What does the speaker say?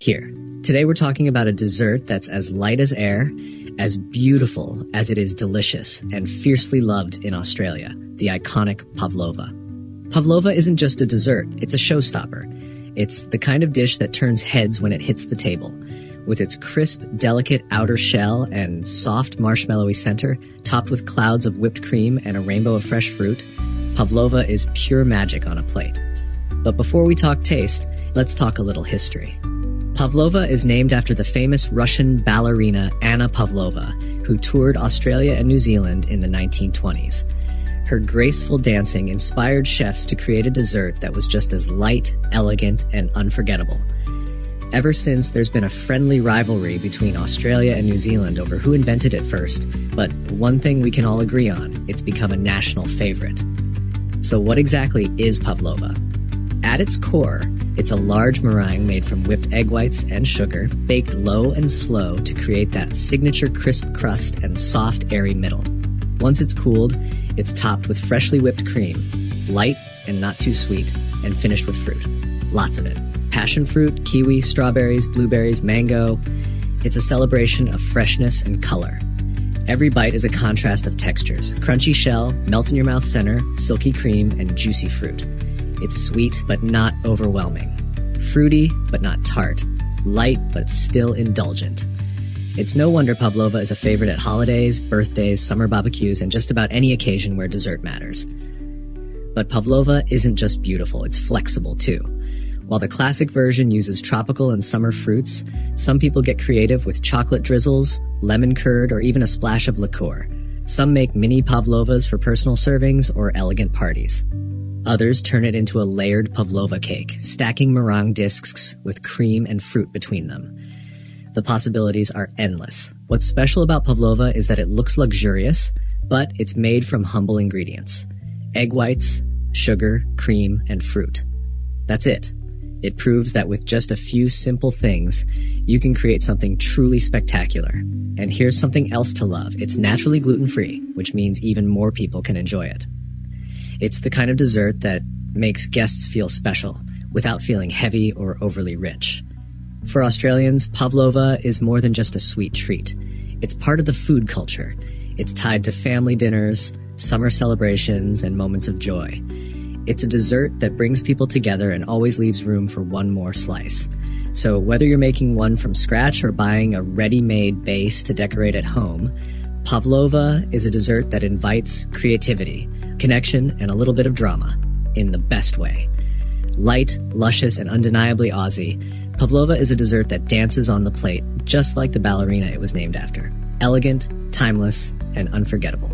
Here. Today we're talking about a dessert that's as light as air, as beautiful as it is delicious, and fiercely loved in Australia, the iconic pavlova. Pavlova isn't just a dessert, it's a showstopper. It's the kind of dish that turns heads when it hits the table. With its crisp, delicate outer shell and soft marshmallowy center, topped with clouds of whipped cream and a rainbow of fresh fruit, pavlova is pure magic on a plate. But before we talk taste, let's talk a little history. Pavlova is named after the famous Russian ballerina Anna Pavlova, who toured Australia and New Zealand in the 1920s. Her graceful dancing inspired chefs to create a dessert that was just as light, elegant, and unforgettable. Ever since, there's been a friendly rivalry between Australia and New Zealand over who invented it first, but one thing we can all agree on, it's become a national favorite. So what exactly is pavlova? At its core, it's a large meringue made from whipped egg whites and sugar, baked low and slow to create that signature crisp crust and soft, airy middle. Once it's cooled, it's topped with freshly whipped cream, light and not too sweet, and finished with fruit. Lots of it. Passion fruit, kiwi, strawberries, blueberries, mango. It's a celebration of freshness and color. Every bite is a contrast of textures. Crunchy shell, melt-in-your-mouth center, silky cream, and juicy fruit. It's sweet, but not overwhelming. Fruity, but not tart. Light, but still indulgent. It's no wonder pavlova is a favorite at holidays, birthdays, summer barbecues, and just about any occasion where dessert matters. But pavlova isn't just beautiful, it's flexible too. While the classic version uses tropical and summer fruits, some people get creative with chocolate drizzles, lemon curd, or even a splash of liqueur. Some make mini pavlovas for personal servings or elegant parties. Others turn it into a layered pavlova cake, stacking meringue discs with cream and fruit between them. The possibilities are endless. What's special about pavlova is that it looks luxurious, but it's made from humble ingredients. Egg whites, sugar, cream, and fruit. That's it. It proves that with just a few simple things, you can create something truly spectacular. And here's something else to love. It's naturally gluten-free, which means even more people can enjoy it. It's the kind of dessert that makes guests feel special, without feeling heavy or overly rich. For Australians, pavlova is more than just a sweet treat. It's part of the food culture. It's tied to family dinners, summer celebrations, and moments of joy. It's a dessert that brings people together and always leaves room for one more slice. So whether you're making one from scratch or buying a ready-made base to decorate at home, pavlova is a dessert that invites creativity, connection, and a little bit of drama, in the best way. Light, luscious, and undeniably Aussie, pavlova is a dessert that dances on the plate, just like the ballerina it was named after. Elegant, timeless, and unforgettable.